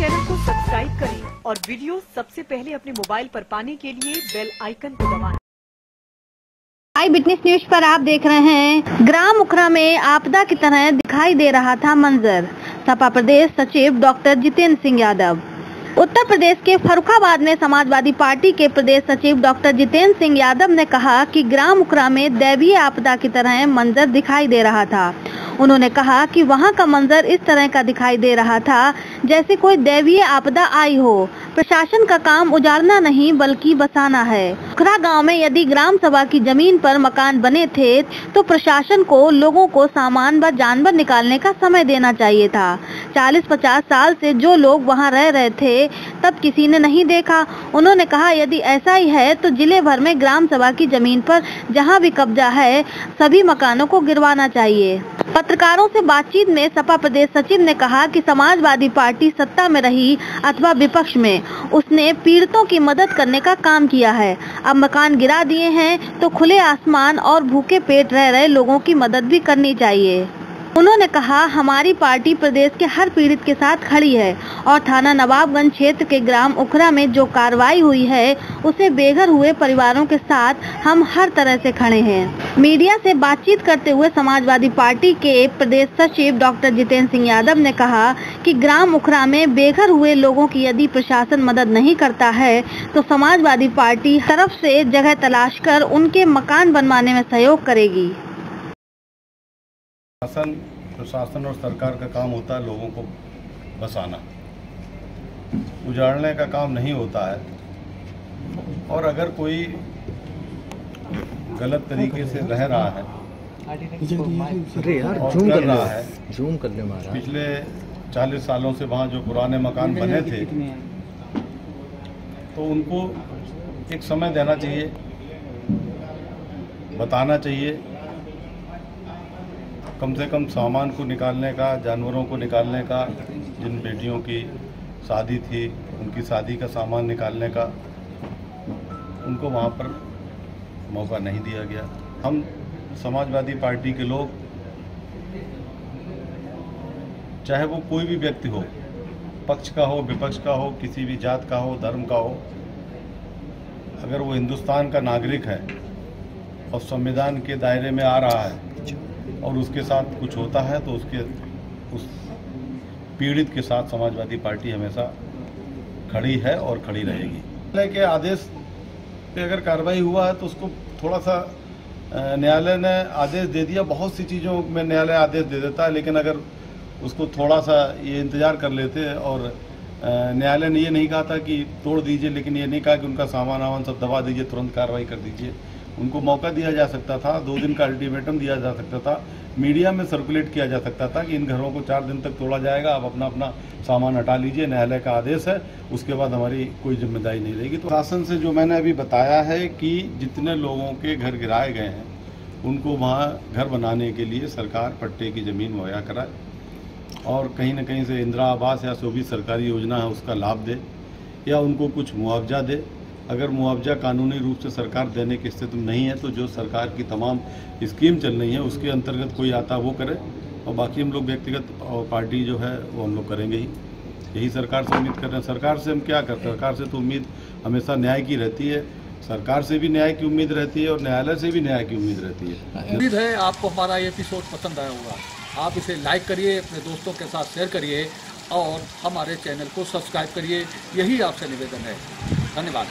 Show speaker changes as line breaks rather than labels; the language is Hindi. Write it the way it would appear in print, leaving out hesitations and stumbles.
चैनल को सब्सक्राइब करें और वीडियो सबसे पहले अपने मोबाइल पर पाने के लिए बेल आइकन को दबाएं।
आई विटनेस न्यूज पर आप देख रहे हैं। ग्राम उखरा में आपदा की तरह दिखाई दे रहा था मंजर। सपा प्रदेश सचिव डॉक्टर जितेंद्र सिंह यादव। उत्तर प्रदेश के फर्रुखाबाद में समाजवादी पार्टी के प्रदेश सचिव डॉक्टर जितेंद्र सिंह यादव ने कहा कि ग्राम उखरा में दैवीय आपदा की तरह मंजर दिखाई दे रहा था। उन्होंने कहा कि वहां का मंजर इस तरह का दिखाई दे रहा था जैसे कोई दैवीय आपदा आई हो। प्रशासन का काम उजाड़ना नहीं बल्कि बसाना है। उखरा गांव में यदि ग्राम सभा की जमीन पर मकान बने थे तो प्रशासन को लोगों को सामान व जानवर निकालने का समय देना चाहिए था। 40-50 साल से जो लोग वहां रह रहे थे तब किसी ने नहीं देखा। उन्होंने कहा यदि ऐसा ही है तो जिले भर में ग्राम सभा की जमीन पर जहां भी कब्जा है सभी मकानों को गिरवाना चाहिए। पत्रकारों से बातचीत में सपा प्रदेश सचिव ने कहा कि समाजवादी पार्टी सत्ता में रही अथवा विपक्ष में, उसने पीड़ितों की मदद करने का काम किया है। अब मकान गिरा दिए हैं तो खुले आसमान और भूखे पेट रह रहे लोगों की मदद भी करनी चाहिए। उन्होंने कहा हमारी पार्टी प्रदेश के हर पीड़ित के साथ खड़ी है और थाना नवाबगंज क्षेत्र के ग्राम उखरा में जो कार्रवाई हुई है उसे बेघर हुए परिवारों के साथ हम हर तरह से खड़े हैं। मीडिया से बातचीत करते हुए समाजवादी पार्टी के प्रदेश सचिव डॉक्टर जितेंद्र सिंह यादव ने कहा कि ग्राम उखरा में बेघर हुए लोगों की यदि प्रशासन मदद नहीं करता है तो समाजवादी पार्टी तरफ से जगह तलाश कर उनके मकान बनवाने में सहयोग करेगी।
प्रशासन और सरकार का काम होता है लोगों को बसाना, उजाड़ने का काम नहीं होता है। और अगर कोई गलत तरीके से रह रहा है और कर रहा है, पिछले 40 सालों से वहाँ जो पुराने मकान बने थे तो उनको एक समय देना चाहिए, बताना चाहिए, कम से कम सामान को निकालने का, जानवरों को निकालने का, जिन बेटियों की शादी थी उनकी शादी का सामान निकालने का, उनको वहाँ पर मौका नहीं दिया गया। हम समाजवादी पार्टी के लोग, चाहे वो कोई भी व्यक्ति हो, पक्ष का हो, विपक्ष का हो, किसी भी जात का हो, धर्म का हो, अगर वो हिंदुस्तान का नागरिक है और संविधान के दायरे में आ रहा है और उसके साथ कुछ होता है तो उस पीड़ित के साथ समाजवादी पार्टी हमेशा खड़ी है और खड़ी रहेगी। न्यायालय के आदेश पे अगर कार्रवाई हुआ है तो उसको थोड़ा सा न्यायालय ने आदेश दे दिया। बहुत सी चीज़ों में न्यायालय आदेश दे देता है, लेकिन अगर उसको थोड़ा सा ये इंतज़ार कर लेते और न्यायालय ने ये नहीं कहा था कि तोड़ दीजिए, लेकिन ये नहीं कहा कि उनका सामान वामान सब दबा दीजिए, तुरंत कार्रवाई कर दीजिए। उनको मौका दिया जा सकता था, 2 दिन का अल्टीमेटम दिया जा सकता था, मीडिया में सर्कुलेट किया जा सकता था कि इन घरों को 4 दिन तक तोड़ा जाएगा, आप अपना अपना सामान हटा लीजिए, न्यायालय का आदेश है, उसके बाद हमारी कोई जिम्मेदारी नहीं रहेगी। तो शासन से जो मैंने अभी बताया है कि जितने लोगों के घर गिराए गए हैं उनको वहाँ घर बनाने के लिए सरकार पट्टे की ज़मीन मुहैया कराए और कहीं न कहीं से इंदिरा आवास या जो भी सरकारी योजना है उसका लाभ दे या उनको कुछ मुआवजा दे। अगर मुआवजा कानूनी रूप से सरकार देने की स्थिति में नहीं है तो जो सरकार की तमाम स्कीम चल रही है उसके अंतर्गत कोई आता वो करे और बाकी हम लोग व्यक्तिगत और पार्टी जो है वो हम लोग करेंगे ही। यही सरकार से उम्मीद कर रहे हैं। सरकार से हम क्या करते हैं? सरकार से तो उम्मीद हमेशा न्याय की रहती है, सरकार से भी न्याय की उम्मीद रहती है और न्यायालय से भी न्याय की उम्मीद रहती है।
उम्मीद है आपको हमारा ये एपिसोड पसंद आया होगा। आप इसे लाइक करिए, अपने दोस्तों के साथ शेयर करिए और हमारे चैनल को सब्सक्राइब करिए। यही आपसे निवेदन है। धन्यवाद।